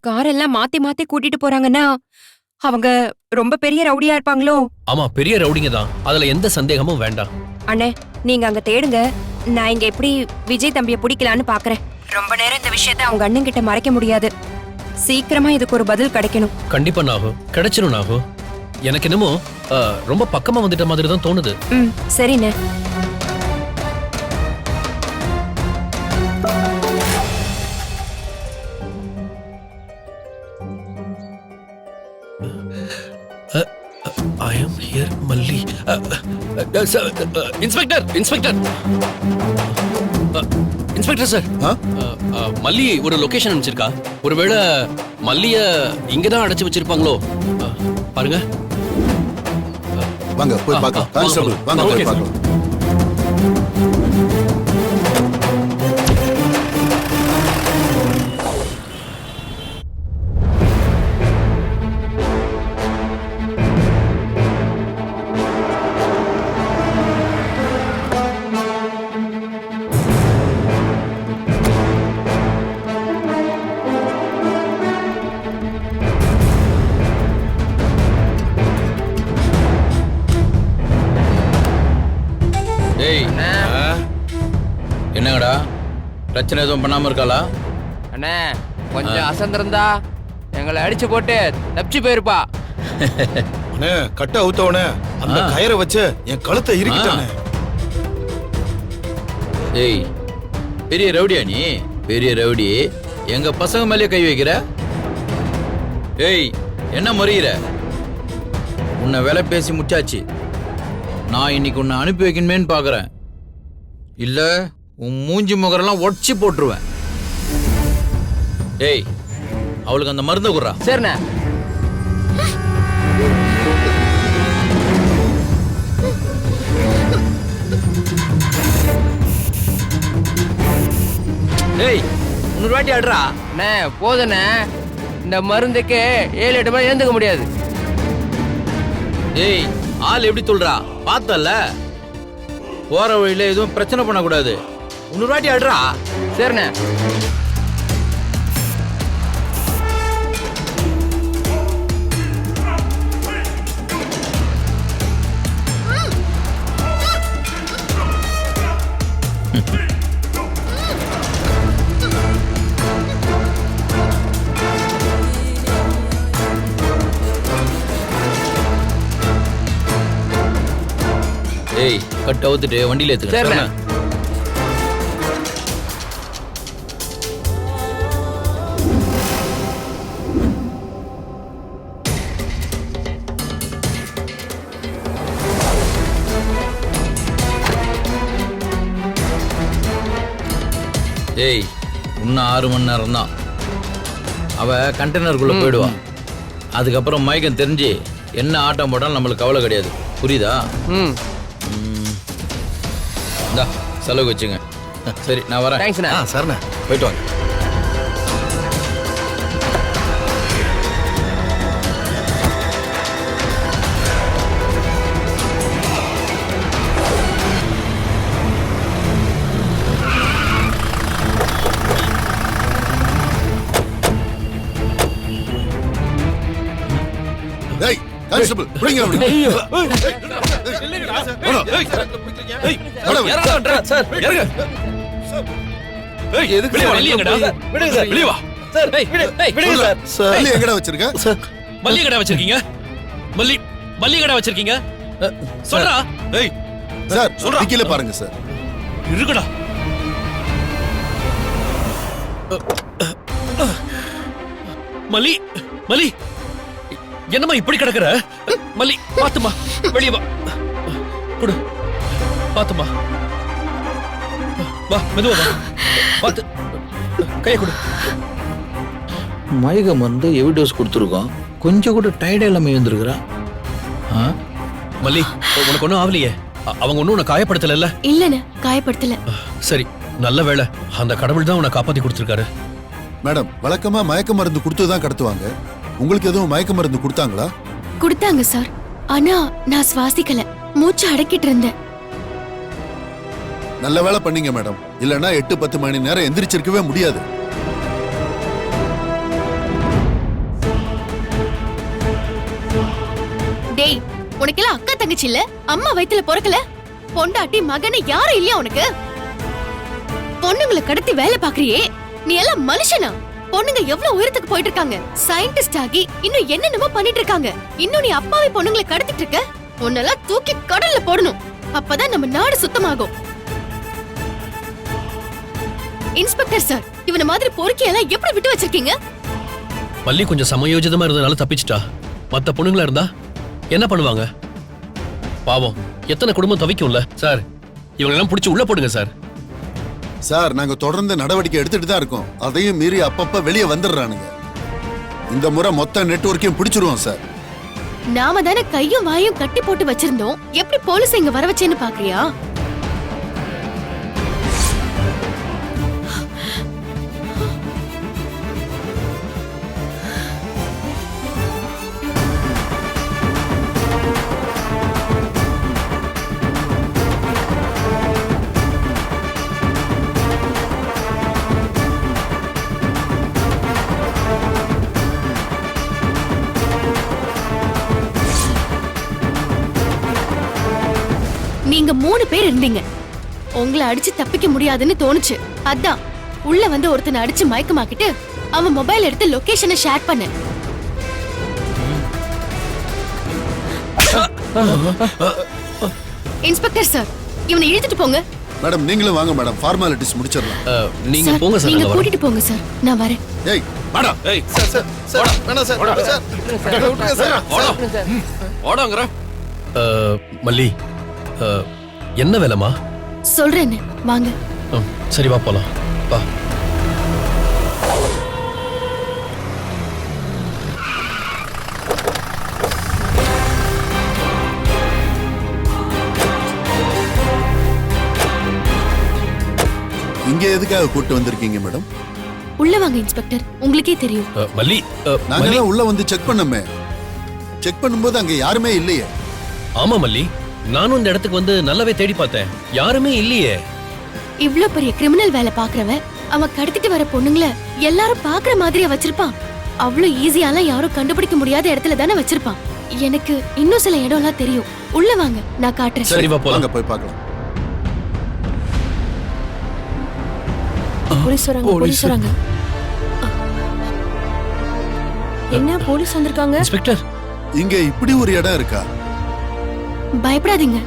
Car எல்லாம் மாத்தி மாத்தி கூட்டிட்டு போறாங்கன்னா அவங்க ரொம்ப பெரிய ரவுடியா இருப்பாங்களோ? ஆமா, பெரிய ரவுடிங்க தான், அதுல எந்த சந்தேகமும் வேண்டாம். அண்ணே, நீங்க அங்க தேடுங்க, நான் இங்க எப்படி விஜய் தம்பிய பிடிக்கலான்னு பாக்குறேன். ரொம்ப நேரம் இந்த விஷயத்தை அவங்க அண்ணன் கிட்ட மறைக்க முடியாது. சீக்கிரமா இதுக்கு ஒரு பதில் கிடைக்கணும். கண்டிப்பா நாகு, கிடைச்சிரும் நாகு. எனக்கு என்னமோ ரொம்ப பக்கமா வந்துட்ட மாதிரி தான் தோணுது. சரிண்ணே. I am here, Malli. Inspector, Inspector. Inspector sir. மல்லி ஒரு லொகேஷன் அனுப்பிச்சிருக்கா. ஒருவேளை மல்லிய இங்கதான் அடைச்சு வச்சிருப்பாங்களோ? பாருங்க. வாங்க போய் பார்க்கலாம். கான்ஸ்டபிள் வாங்க போய் பார்க்கலாம். என்னங்கடா பிரச்சனை எதுவும் பண்ணாம இருக்காளா? அண்ணே கொஞ்சம் அசந்திருந்தா எங்களை அடிச்சு போட்டு தப்பிச்சு போயிருப்பா. அண்ணே கட்ட அவுத்தவனே அந்த கயிறை வச்சு என் கழுத்தை இறுக்கிட்டானே. ஏய் பெரிய ரவுடியா நீ? பெரிய ரவுடி எங்க பசங்க மேலே கை வைக்கிற? ஏய் என்ன முறையிற? உன்னை வேலை பேசி முச்சாச்சு. நான் இன்னைக்கு உன்னை அனுப்பி வைக்கணுமேன்னு பாக்குறேன். இல்ல உன் மூஞ்சி முகரெல்லாம் ஒடிச்சு போட்டுருவேன். ஏய் அவளுக்கு அந்த மருந்தை குடுறா. சரிண்ணே. ஏய் 300 வாட்டி ஆடுறா. அண்ணே போதுண்ணே, இந்த மருந்துக்கு 7-8 மணி எழுந்துக்க முடியாது. ஏய் ஆள் எப்படி சொல்றா பார்த்தல? போற வழியில எதுவும் பிரச்சனை பண்ணக்கூடாது. 300 வாட்டி ஆடுறா. சரிண்ணே. ஏய் கட் அவுத்துட்டு வண்டியில ஏத்துங்க. சரிண்ணே. ஏய் இன்னும் 6 மணி நேரம் தான். அவ கண்டெய்னருக்குள்ள போயிடுவா. அதுக்கப்புறம் மயக்கம் தெரிஞ்சு என்ன ஆட்டம் போட்டாலும் நம்மளுக்கு கவலை கிடையாது. புரியுதா? இந்தா செலவு வச்சுங்க. சரி நான் வரேன். தேங்க்ஸ்ண்ணே. சரிண்ணே போயிட்டு வாங்க. டேய் கான்ஸ்டபிள் புடிங்க அவனை. சார் இறங்க. ஏய் எதுக்கு மல்லியங்கடா? விடுங்க சார். வெளிய வா. சார் விடுங்க சார். மல்லி எங்கடா வச்சிருக்க? சார் மல்லி கடை வச்சிருக்கீங்க? மல்லி கடை வச்சிருக்கீங்க? சொல்றா. ஏய் சார் சொல்றா. கீழ பாருங்க சார். இருக்குடா. மல்லி என்னம்மா இப்படி கிடக்குற? மல்லி பாத்துமா, வெளிய வா. குடு பாத்துமா. வா மெதுவா வா. பாத்து கையை கொடு. மயக்க மருந்து எவி டோஸ் கொடுத்துருக்கோம். கொஞ்சம் கூட டயர்டே இல்லாம எழுந்திருக்கிறா. மல்லி உனக்கு ஒன்றும் ஆகலையே? அவங்க ஒன்றும் உன்னை காயப்படுத்தல? இல்லண்ணே, காயப்படுத்தல. சரி நல்ல வேளை, அந்த கடவுள் தான் உன்னை காப்பாத்தி கொடுத்துருக்காரு. மேடம் வழக்கமா மயக்க மருந்து கொடுத்துதான் கடத்துவாங்க. உங்களுக்கு எதுவும் மயக்க மருந்து கொடுத்தாங்களா? கொடுத்தாங்க சார். ஆனா நான் சுவாசிக்கல, மூச்சு அடக்கிட்டு இருந்தேன். நல்ல வேலை பண்ணீங்க மேடம். இல்லன்னா 8-10 மணி நேரம் எந்திரிச்சிருக்கவே முடியாது. டேய், உனக்கெல்லாம் அக்கா தங்கச்சி இல்ல? அம்மா வயித்துல பொறக்கல? பொண்டாட்டி மகனே யாரும் இல்லையா உனக்கு? பொண்ணுங்களை கடத்தி வேலை பாக்குறியே, நீ எல்லாம் மனுஷனா? பொண்ணுங்க எவ்வளவு உயரத்துக்கு போயிட்டு இருக்காங்க, சயின்டிஸ்ட் ஆகி இன்னும் என்னென்னமோ பண்ணிட்டு இருக்காங்க. இன்னும் நீ அப்பாவி பொண்ணுங்களை கடத்திட்டு இருக்க. உன்னெல்லாம் தூக்கி கடல்ல போடணும். அப்பதான் நம்ம நாடு சுத்தமாகும். இன்ஸ்பெக்டர் சார், இவன மாதிரி பொறுக்கியெல்லாம் எப்படி விட்டு வச்சிருக்கீங்க? மல்லி கொஞ்சம் சமயோஜிதமா இருந்தனால தப்பிச்சிட்டா. மத்த பொண்ணுங்களா இருந்தா என்ன பண்ணுவாங்க? பாவம், எத்தனை குடும்பம் தவிக்கும்ல. சார், இவங்க எல்லாம் பிடிச்சி உள்ள போடுங்க சார். சார், நாங்க தொடர்ந்து நடவடிக்கை எடுத்துட்டு தான் இருக்கோம். அதையும் மீறி அப்பப்ப வெளியே வந்துடுறானுங்க. இந்த முறை மொத்த நெட்வொர்க்கையும் பிடிச்சிருவோம் சார். நாம தானே கையும் வாயும் கட்டி போட்டு வச்சிருந்தோம். எப்படி போலீஸ் இங்க வர வச்சேன்னு பாக்குறியா? நீங்க 3 பேர் இருந்தீங்க. உங்களை அடிச்சு தப்பிக்க முடியாதுன்னு தோணுச்சு. அதான் உள்ள வந்து ஒருத்தனை அடிச்சு மயக்கமாக்கிட்டு அவன் மொபைல் எடுத்து லொகேஷனை ஷேர் பண்ண. இன்ஸ்பெக்டர் சார், இவனை இழுத்துட்டு போங்க. மேடம், நீங்களும் வாங்க மேடம், ஃபார்மாலிட்டிஸ் முடிச்சிடலாம். நீங்க சார், போங்க சார். நீங்க நான் வரேன். கூட்டிட்டு போங்க சார், நான் வரேன். ஏய் மேடம், ஏய், ஓடாங்கற. மல்லி, என்ன வேலைமா? சொல்றேன்னு வாங்க. சரி, வா போலாம். வா. இங்க எதுக்காக கூட்டு வந்திருக்கீங்க மேடம்? உள்ள வாங்க இன்ஸ்பெக்டர், உங்களுக்கே தெரியும். மல்லி, நாங்க உள்ள வந்து செக் பண்ணோமே. செக் பண்ணும்போது அங்க யாருமே இல்லையே. ஆமா மல்லி, நானும் இந்த இடத்துக்கு வந்து நல்லாவே தேடி பார்த்தேன். யாருமே இல்லையே. இவ்ளோ பெரிய கிரிமினல் வேலை பாக்குறவன் அவன் கடத்திட்டு வர பொண்ணுங்கள எல்லாரும் பாக்குற மாதிரியா வச்சிருப்பான்? அவ்ளோ ஈஸியாலாம் யாரும் கண்டுபிடிக்க முடியாத இடத்துல தானே வச்சிருப்பான். எனக்கு இன்னும் சில இடம்லாம் தெரியும். உள்ள வாங்க, நான் காட்டுறேன். சரி, வா போலாம். வாங்க போய் பார்க்கலாம். போலீஸ் வராங்க, போலீஸ் வராங்க. என்ன போலீஸ் வந்திருக்காங்க? இன்ஸ்பெக்டர், இங்க இப்படி ஒரு இடம் இருக்கா? பயப்படாதீங்க,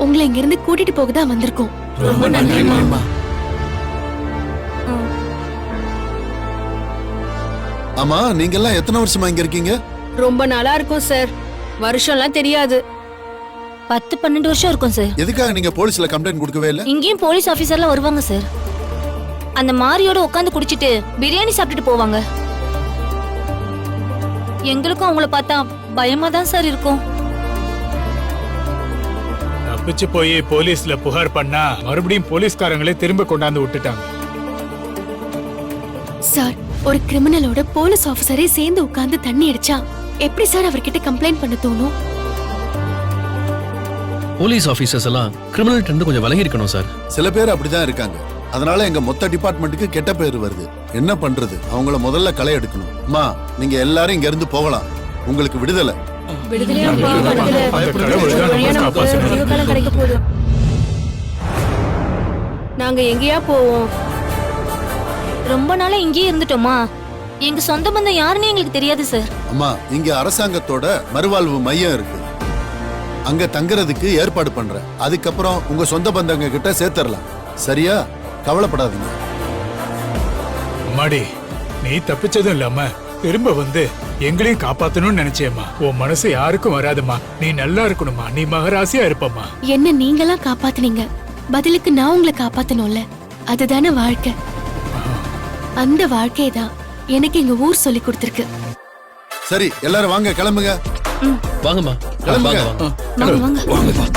உங்களை இங்க இருந்து கூட்டிட்டு போக தான் வந்திருக்கோம். ரொம்ப நன்றிமா. ஆமா, நீங்க எல்லாம் எத்தனை வருஷமா இங்க இருக்கீங்க? ரொம்ப நாளா இருக்கும் சார். வருஷம்லாம் தெரியாது. 10-12 வருஷம் இருக்கும் சார். எதுக்காக நீங்க போலீஸ்ல கம்ப்ளைண்ட் கொடுக்கவே இல்ல? இங்கேயும் போலீஸ் ஆபீசர்லாம் வருவாங்க சார். அந்த மாரியோட உட்காந்து குடிச்சிட்டு பிரியாணி சாப்பிட்டுட்டு போவாங்க. எங்களுக்கும் அவங்கள பார்த்தா பயமா தான் சார் இருக்கும். தப்பிச்சு போய் போலீஸ்ல புகார் பண்ணா மறுபடியும் போலீஸ்காரங்களே திரும்ப கொண்டாந்து விட்டுட்டாங்க. சார், ஒரு கிரிமினலோட போலீஸ் ஆபீசரே சேர்ந்து உட்கார்ந்து தண்ணி அடிச்சா எப்படி சார் அவர்கிட்ட கம்ப்ளைண்ட் பண்ண தோணும்? போலீஸ் ஆபீசர்ஸ் எல்லாம் கிரிமினல் இருந்து கொஞ்சம் விலகி இருக்கணும் சார். சில பேர் அப்படிதான் இருக்காங்க. அதனால எங்க மொத்த டிபார்ட்மெண்ட்டுக்கு கெட்ட பேர் வருது. என்ன பண்றது? அவங்கள முதல்ல களை எடுக்கணும். அம்மா, நீங்க எல்லாரும் இங்க இருந்து போகலாம். உங்களுக்கு விடுதலை. கிடைக்க போகுது. நாங்க எங்கேயா போவோம்? ரொம்ப நாளா இங்கேயே இருந்துட்டோமா? எங்க சொந்த பந்தம் யாருன்னு எங்களுக்கு தெரியாது சார். அம்மா, இங்க அரசாங்கத்தோட மறுவாழ்வு மையம் இருக்கு. அங்க தங்குறதுக்கு ஏற்பாடு பண்றேன். அதுக்கப்புறம் உங்க சொந்த பந்தங்க கிட்ட சேர்த்துடலாம். சரியா? கவலைப்படாதீங்க. அம்மாடி, நீ தப்பிச்சதும் இல்லாம திரும்ப வந்து எங்களையும் காப்பாத்தணும்னு நினைச்சேம்மா. உன் மனசு யாருக்கும் வராதுமா. நீ நல்லா இருக்கணுமா. நீ மகராசியா இருப்பம்மா. என்ன நீங்களாம் காப்பாத்துனீங்க, பதிலுக்கு நான் உங்களை காப்பாத்தணும்ல. அதுதானே வாழ்க்கை. அந்த வாழ்க்கை தான் எனக்கு எங்க ஊர் சொல்லி கொடுத்திருக்கு. சரி, எல்லாரும் வாங்க, கிளம்புங்க. வாங்கம்மா, கிளம்புங்க. வாங்க. வாங்க வாங்க.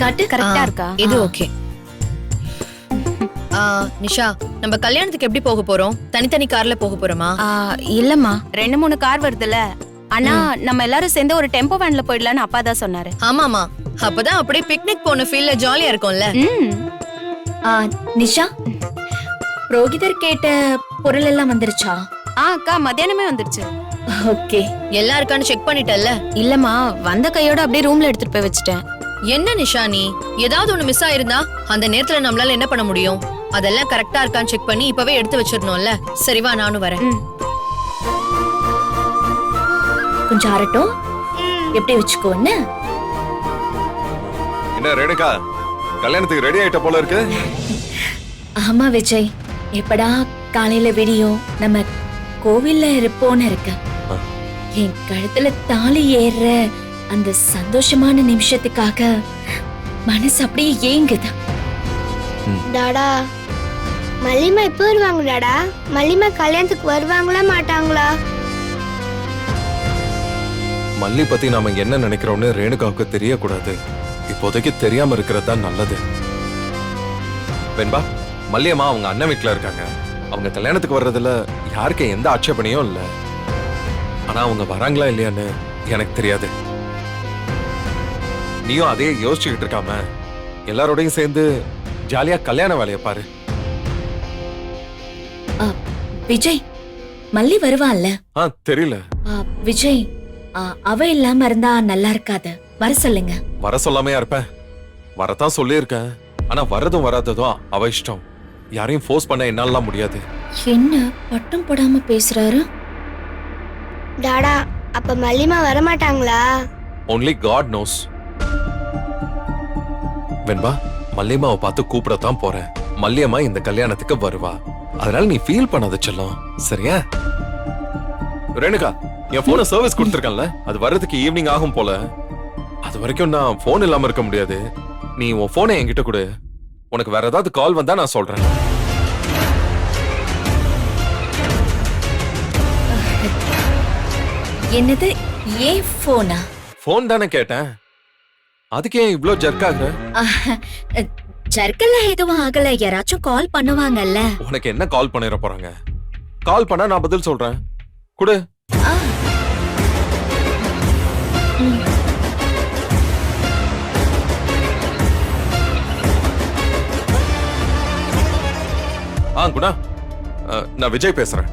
காட்டு கரெக்டா இருக்கா? இது ஓகே. நிஷா, நம்ம கல்யாணத்துக்கு எப்படி போக போறோம்? தனித்தனி கார்ல போக போறோமா? இல்லம்மா, 2-3 கார் வருதுல, ஆனா நம்ம எல்லாரும் சேர்ந்து ஒரு டெம்போ வேன்ல போயிடலாம்னு அப்பா தான் சொன்னாரு. ஆமாமா, அப்பதான் அப்படியே பிக்னிக் போன ஃபீல்ல ஜாலியா இருக்கும்ல. நிஷா, புரோகிதர் கேட்ட பொருள் எல்லாம் வந்துருச்சா? அக்கா மத்தியானமே வந்துருச்சு. ஓகே. எல்லாருக்கானு செக் பண்ணிட்டல்ல? இல்லம்மா, வந்த கையோட அப்படியே ரூம்ல எடுத்துட்டு போய் வச்சுட்டேன். என்ன நிஷா நீ, ஏதாவது ஒண்ணு மிஸ் ஆயிருந்தா அந்த நேரத்துல நம்மளால என்ன பண்ண முடியும்? அதெல்லாம் கரெக்டா இருக்கான்னு செக் பண்ணி இப்பவே எடுத்து வச்சிடணும்ல. சரி வா, நானும் வரேன். கொஞ்சம் ஆறட்டும், எப்படி வச்சுக்கோன்னு. என்ன ரேணுகா, கல்யாணத்துக்கு ரெடி ஆயிட்ட போல இருக்கு. ஆமா விஜய், எப்படா காலையில விடியும் நம்ம கோவில்ல இருப்போன்னு இருக்க. என் கழுத்துல தாலி ஏறுற அந்த சந்தோஷமான நிமிஷத்துக்காக மனசு அப்படியே ஏங்குது. டாடா, மல்லிமா எப்போ வருவாங்க டாடா? மல்லிமா கல்யாணத்துக்கு வருவாங்களா மாட்டாங்களா? மல்லி பத்தி நாம என்ன நினைக்கிறோம்னு ரேணுகாவுக்கு தெரியக்கூடாது. இப்போதைக்கு தெரியாம இருக்கிறது தான் நல்லது. வெண்பா, மல்லியம்மா அவங்க அண்ணன் வீட்டுல இருக்காங்க. அவங்க கல்யாணத்துக்கு வர்றதுல யாருக்கு எந்த ஆட்சேபனையும் இல்ல. ஆனா அவங்க வராங்களா இல்லையான்னு எனக்கு தெரியாது. நீயும் அதே யோசிச்சுக்கிட்டு இருக்காம எல்லாரோடையும் சேர்ந்து ஜாலியா கல்யாண வேலையை பாரு. விஜய், மல்லி வருவான்ல? தெரியல விஜய், அவ இல்லாம இருந்தா நல்லா இருக்காது. வர சொல்லுங்க. வர சொல்லாமையா இருப்பேன்? வரத்தான் சொல்லியிருக்கேன். ஆனா வர்றதும் வராததும் அவ இஷ்டம். யாரையும் ஃபோர்ஸ் பண்ண என்னால முடியாது. என்ன பட்டம் போடாம பேசுறாரு? டாடா, அப்ப மல்லிமா வர மாட்டாங்களா? only God knows. வெண்பா, மல்லியம்மாவை பார்த்து கூப்பிடத்தான் போறேன். மல்லியம்மா இந்த கல்யாணத்துக்கு வருவா. அதனால நீ ஃபீல் பண்ணாத செல்லம், சரியா? ரேணுகா, என் போனை சர்வீஸ் கொடுத்துருக்கேன்ல, அது வர்றதுக்கு ஈவினிங் ஆகும் போல. அது வரைக்கும் நான் போன் இல்லாம இருக்க முடியாது. நீ உன் போனை என்கிட்ட கொடு. உனக்கு வேற ஏதாவது கால் வந்தா நான் சொல்றேன். என்னது, ஏன் போனா? போன் தானே கேட்டேன். அதுக்கு ஏன் இவ்ளோ ஜர்க் ஆகுற? ஜர்க்கெல்லாம் எதுவும் ஆகல. யாராச்சும் கால் பண்ணுவாங்கல்ல. உனக்கு என்ன கால் பண்ணிட போறாங்க? கால் பண்ணா நான் பதில் சொல்றேன். குடு. குணா, நான் விஜய் பேசுறேன்.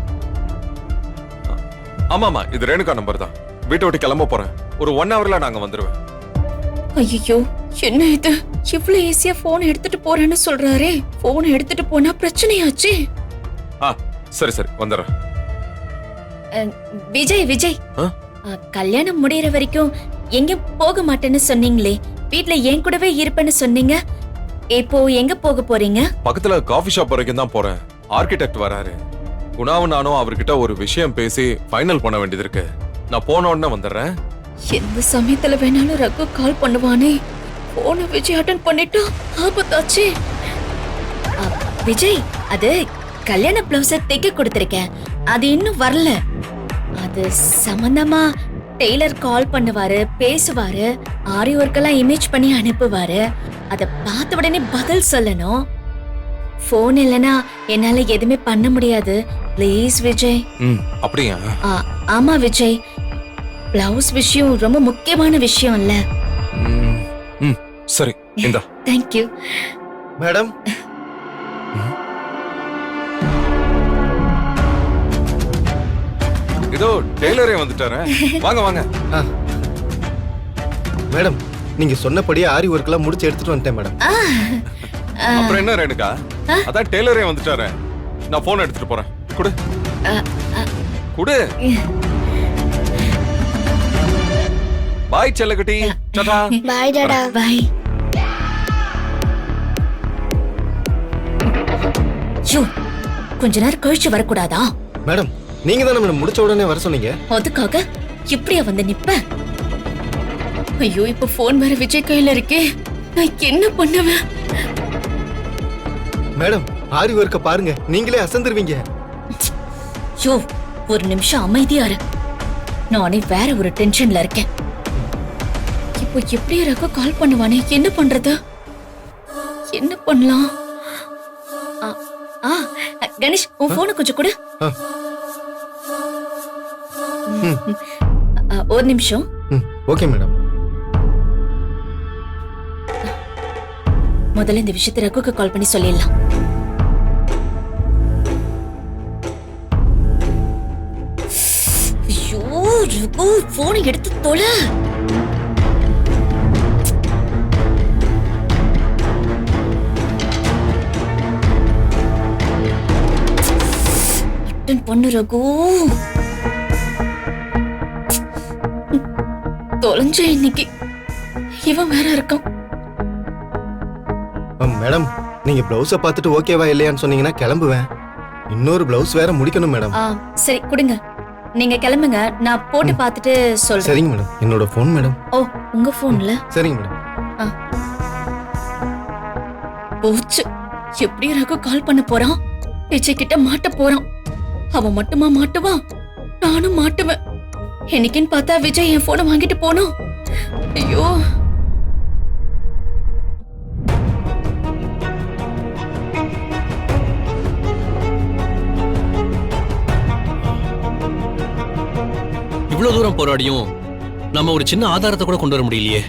ஆமாமா, இது ரேணுகா நம்பர் தான். வீட்டை விட்டு கிளம்ப போறேன். ஒரு 1 ஹவர்ல நாங்க வந்துருவேன். ஐயோ, என்ன இது? இவ்வளவு ஈஸியா போன் எடுத்துட்டு போறேன்னு சொல்றாரே. போன் எடுத்துட்டு போனா பிரச்சனையாச்சு. சரி சரி, வந்துடுறேன். விஜய் விஜய், கல்யாணம் முடியற வரைக்கும் எங்க போக மாட்டேன்னு சொன்னீங்களே, வீட்ல என் கூடவே இருப்பேன்னு சொன்னீங்க. இப்போ எங்க போக போறீங்க? பக்கத்துல காஃபி ஷாப் வரைக்கும் தான் போறேன். ஆர்கிடெக்ட் வராரு. குணாவும் நானும் அவர்கிட்ட ஒரு விஷயம் பேசி ஃபைனல் பண்ண வேண்டியது இருக்கு. நான் போன உடனே வந்துடுறேன். எந்த சமயத்துல வேணாலும் ரகு கால் பண்ணுவானே. போன விஜய் அட்டன் பண்ணிட்டா ஆபத்தாச்சு. விஜய், அது கல்யாண பிளவுஸ தைக்க கொடுத்திருக்கேன். அது இன்னும் வரல. அது சம்பந்தமா டெய்லர் கால் பண்ணுவாரு, பேசுவாரு, ஆரி ஒர்க்கெல்லாம் இமேஜ் பண்ணி அனுப்புவாரு. அத பார்த்த உடனே பதில் சொல்லணும். போன் இல்லனா என்னால எதுவுமே பண்ண முடியாது. ப்ளீஸ் விஜய். அப்படியா? ஆமா விஜய், பிளவுஸ் விஷயம் ரொம்ப முக்கியமான விஷயம் இல்ல? சரி, இந்தா. Thank you madam. இதோ டெய்லரே வந்துட்டாரே. வாங்க வாங்க. மேடம், நீங்க சொன்னபடியே ஆரி ஒர்க் எல்லாம் முடிச்சு எடுத்துட்டு வந்துட்டேன் மேடம். அப்புறம் என்ன ரேணுகா, அதான் டெய்லரே வந்துட்டாரே. நான் போன் எடுத்துட்டு போறேன். குடு குடு. பாய் செல்லகுட்டி. டாடா. பாய் டாடா. பாய். கொஞ்ச நேரம் கழிச்சு வரக்கூடாதா? மேடம், நீங்க தான் நம்மள முடிச்ச உடனே வர சொன்னீங்க. அதுக்காக இப்படியா வந்து நிப்ப? ஐயோ, இப்ப போன் வேற விஜய் கையில இருக்கே. நான் என்ன பண்ணுவேன்? மேடம், ஆரி ஒர்க்க பாருங்க, நீங்களே அசந்துருவீங்க. யோ, ஒரு நிமிஷம் அமைதியா இரு. நானே வேற ஒரு டென்ஷன்ல இருக்கேன். இப்போ எப்படி ரகு கால் பண்ணுவானே, என்ன பண்றது? என்ன பண்ணலாம்? கணேஷ், உன் போனை கொஞ்சம் கொடு. ஒரு நிமிஷம். Okay madam. முதல்ல இந்த விஷயத்தை ரகுக்கு கால் பண்ணி சொல்லிடலாம். ஐயோ ரகு, போனை எடுத்து தொலை. பொண்ணு ரகு தொலைஞ்ச இன்னைக்கு. இவன் வேற இருக்கான். மேடம், நீங்க பிளவுஸ பார்த்துட்டு ஓகேவா இல்லையான்னு சொன்னீங்கன்னா கிளம்புவேன். இன்னொரு பிளவுஸ் வேற முடிக்கணும் மேடம். சரி கொடுங்க, நீங்க கிளம்புங்க, நான் போட்டு பார்த்துட்டு சொல்றேன். சரிங்க மேடம். என்னோட போன் மேடம். ஓ, உங்க போன்ல? சரிங்க மேடம். போச்சு. எப்படி ரகு கால் பண்ண போறான்? விஜய் கிட்ட மாட்ட போறான். அவன் மட்டுமா மாட்டுவான், நானும் மாட்டுவேன். என்னைக்குன்னு பார்த்தா விஜய் என் போனை வாங்கிட்டு போனோம். ஐயோ, இவ்வளவு தூரம் போராடியும் நம்ம ஒரு சின்ன ஆதாரத்தை கூட கொண்டு வர முடியலையே.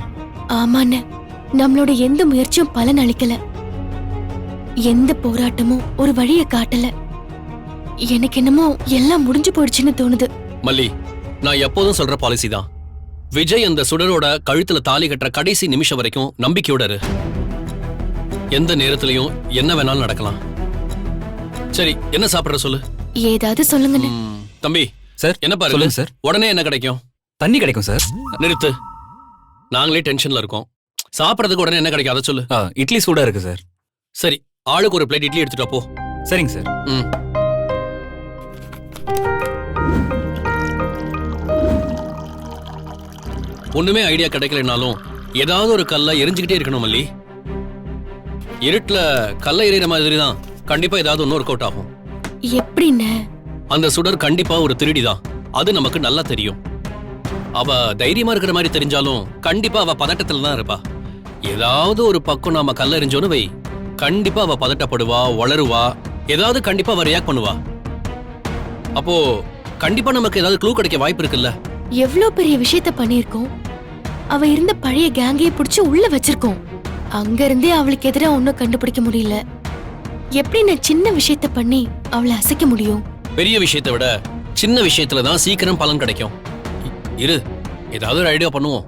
ஆமாண்ண, நம்மளோட எந்த முயற்சியும் பலன் அளிக்கல. எந்த போராட்டமும் ஒரு வழியை காட்டல. எனக்கு என்னமோ எல்லாம் முடிஞ்சு போயிடுச்சுன்னு தோணுது. மல்லி, நான் எப்போதும் சொல்ற பாலிசி தான். விஜய் அந்த சுடரோட கழுத்துல தாலி கட்டுற கடைசி நிமிஷம் வரைக்கும் நம்பிக்கையோட இரு. எந்த நேரத்திலையும் என்ன வேணாலும் நடக்கலாம். சரி, என்ன சாப்பிடுற சொல்லு. ஏதாவது சொல்லுங்க. தம்பி சார், என்ன பாரு. சொல்லுங்க சார். உடனே என்ன கிடைக்கும்? தண்ணி கிடைக்கும் சார். நிறுத்து, நாங்களே டென்ஷன்ல இருக்கோம். சாப்பிடறதுக்கு உடனே என்ன கிடைக்கும் அதை சொல்லு. இட்லி சூடா இருக்கு சார். சரி, ஆளுக்கு ஒரு பிளேட் இட்லி எடுத்துட்டு போ. சரிங்க சார். ஒண்ணுமே ஐடியா கிடைக்கலனாலும் ஏதாவது ஒரு கல்ல எரிஞ்சுக்கிட்டே இருக்கணும் மல்லி. இருட்டுல கல்ல எறிகிற மாதிரி தான் கண்டிப்பா ஏதாவது ஒன்னு ஒர்க் அவுட் ஆகும். எப்படின்னு? அந்த சுடர் கண்டிப்பா ஒரு திருடிதான், அது நமக்கு நல்லா தெரியும். அவ தைரியமா இருக்கிற மாதிரி தெரிஞ்சாலும் கண்டிப்பா அவ பதட்டத்துல தான் இருப்பா. ஏதாவது ஒரு பக்கம் நாம கல்ல எறிஞ்சோன்னு வை, கண்டிப்பா அவ பதட்டப்படுவா, வளருவா, ஏதாவது கண்டிப்பா அவ ரியாக்ட் பண்ணுவா. அப்போ கண்டிப்பா நமக்கு ஏதாவது க்ளூ கிடைக்க வாய்ப்பு இருக்குல்ல. எவ்வளவு பெரிய விஷயத்த பண்ணிருக்கோம். அவ இருந்த பழைய கேங்கையே புடிச்சு உள்ள வச்சிருக்கோம். அங்க இருந்தே அவளுக்கு எதிரா ஒன்னும் கண்டுபிடிக்க முடியல. எப்படி நான் சின்ன விஷயத்த பண்ணி அவளை அசைக்க முடியும்? பெரிய விஷயத்தை விட சின்ன விஷயத்துல தான் சீக்கிரம் பலன் கிடைக்கும். இரு, ஏதாவது ஒரு ஐடியா பண்ணுவோம்.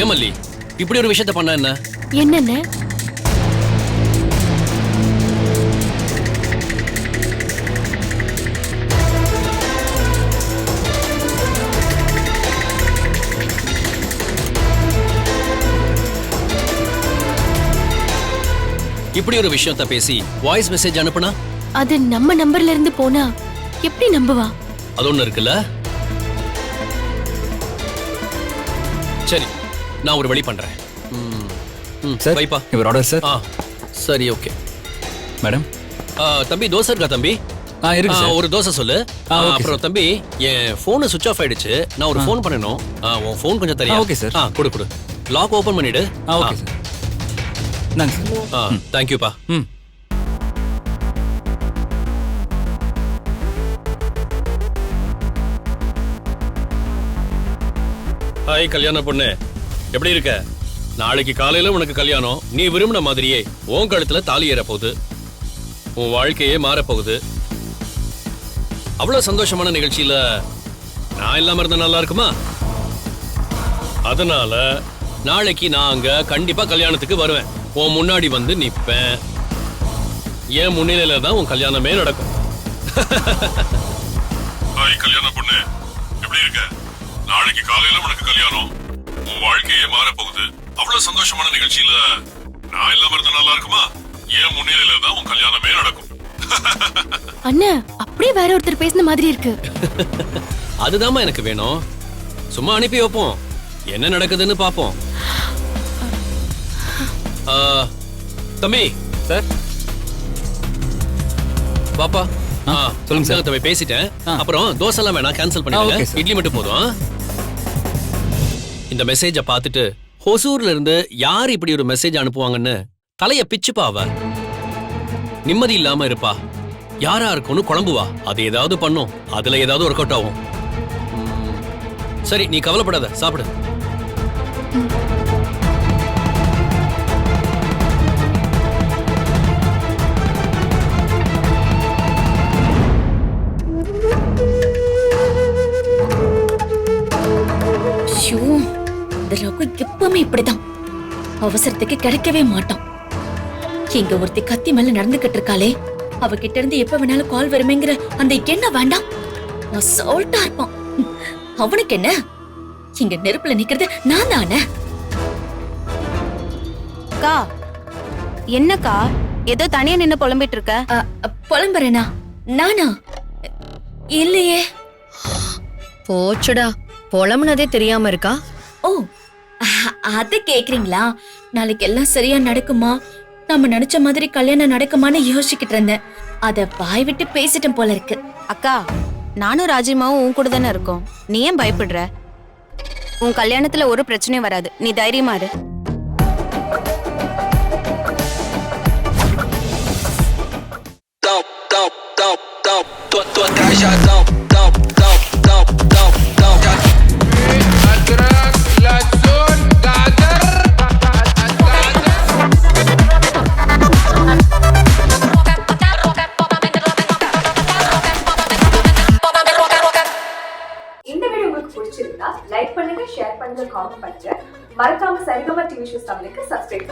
ஏன் மல்லி, இப்படி ஒரு விஷயத்த பண்ண என்ன? என்னென்ன? இப்படி ஒரு விஷயத்த பேசி வாய்ஸ் மெசேஜ் அனுப்புனா அது நம்ம நம்பர்ல இருந்து போனா எப்படி நம்புவா? அது ஒண்ணு இருக்குல்ல. சரி, நான் ஒரு வழி பண்றேன். சார், வைப்பா இவர் ஆர்டர் சார். சரி, ஓகே. மேடம், தம்பி தோசை இருக்கா தம்பி? இருக்கு சார். ஒரு தோசை சொல்லு. அப்புறம் தம்பி, என் போன் சுவிட்ச் ஆஃப் ஆயிடுச்சு, நான் ஒரு போன் பண்ணணும். உன் போன் கொஞ்சம் தரியா? Okay sir. கொடு கொடு. லாக் ஓபன் பண்ணிடு. Okay sir. நன்றி சார். தேங்க்யூப்பா. ஹாய் கல்யாண பொண்ணு, எப்படி இருக்க? நாளைக்கு காலையில உனக்கு கல்யாணம். நீ விரும்பின மாதிரியே உன் கழுத்துல தாலி ஏற போகுது. உன் வாழ்க்கையே மாறப்போகுது. அவ்வளவு சந்தோஷமான நிகழ்ச்சியில நான் இல்லாம இருந்தா நல்லா இருக்குமா? அதனால நாளைக்கு நான் அங்க கண்டிப்பா கல்யாணத்துக்கு வருவேன். உன் முன்னாடி வந்து நிப்பேன். என் முன்னிலையில தான் உன் கல்யாணமே நடக்கும். ஹாய் கல்யாண பொண்ணு, எப்படி இருக்க? நாளைக்கு காலையில உனக்கு கல்யாணம். உன் வாழ்க்கையே மாறப்போகுது. அவ்வளவு சந்தோஷமான நிகழ்ச்சியில நான் இல்லாம இருந்தா நல்லா இருக்குமா? என் முன்னிலையில தான் உன் கல்யாணமே நடக்கும். அண்ணா, அப்படியே வேற ஒருத்தர் பேசின மாதிரி இருக்கு. அதுதாம்மா எனக்கு வேணும். சும்மா அனுப்பி வைப்போம், என்ன நடக்குதுன்னு பாப்போம். தம்பி சார், பாப்பா. சொல்லுங்க சார். தம்பி பேசிட்டேன். அப்புறம் தோசை எல்லாம் வேணாம், கேன்சல் பண்ணிடுங்க. இட்லி மட்டும் போதும். இந்த மெசேஜ பார்த்துட்டு ஹொசூர்ல இருந்து யார் இப்படி ஒரு மெசேஜ் அனுப்புவாங்கன்னு தலைய பிச்சுப்பா. அவ நிம்மதி இல்லாம இருப்பா. யாரா இருக்கும்னு குழம்புவா. அது ஏதாவது பண்ணும், அதுல ஏதாவது ஒர்க் அவுட் ஆகும். சரி, நீ கவலைப்படாத, சாப்பிடு. ஷூ, இந்த ரகு எப்பவுமே இப்படிதான். அவசரத்துக்கு கிடைக்கவே மாட்டான். இங்க ஒருத்தி கத்தி மேல நடந்துகிட்டு இருக்காளே, அவகிட்ட இருந்து எப்ப வேணாலும் கால் வருமேங்கிற அந்த எண்ணம் வேண்டாம். அசால்ட்டா இருப்பான். அவனுக்கு என்ன, இங்க நெருப்புல நிக்கிறது நான் தானே. அக்கா, என்னக்கா ஏதோ தனியா நின்னு புலம்பிட்டு இருக்க? புலம்புறேனா? நானா? இல்லையே. போச்சுடா, புலம்புனதே தெரியாம இருக்கா? ஓ, அது கேக்குறீங்களா? நாளைக்கு எல்லாம் சரியா நடக்குமா, நம்ம நினைச்ச மாதிரி கல்யாணம் நடக்குமான்னு யோசிச்சுக்கிட்டு இருந்தேன். அத வாய் விட்டு பேசிட்டேன் போல இருக்கு. அக்கா, நானும் ராஜிமாவும் உன் கூட தானே இருக்கோம். நீ ஏன் பயப்படுற? உன் கல்யாணத்துல ஒரு பிரச்சனையும் வராது. நீ தைரியமா இரு. இந்த வீடியோ உங்களுக்கு பிடிச்சிருந்தா லைக் பண்ணுங்க, ஷேர் பண்ணுங்க, காமெண்ட் பண்ணுங்க. மறக்காம சரிகமா டிவி ஷோஸ் தமிழுக்கு சப்ஸ்கிரைப்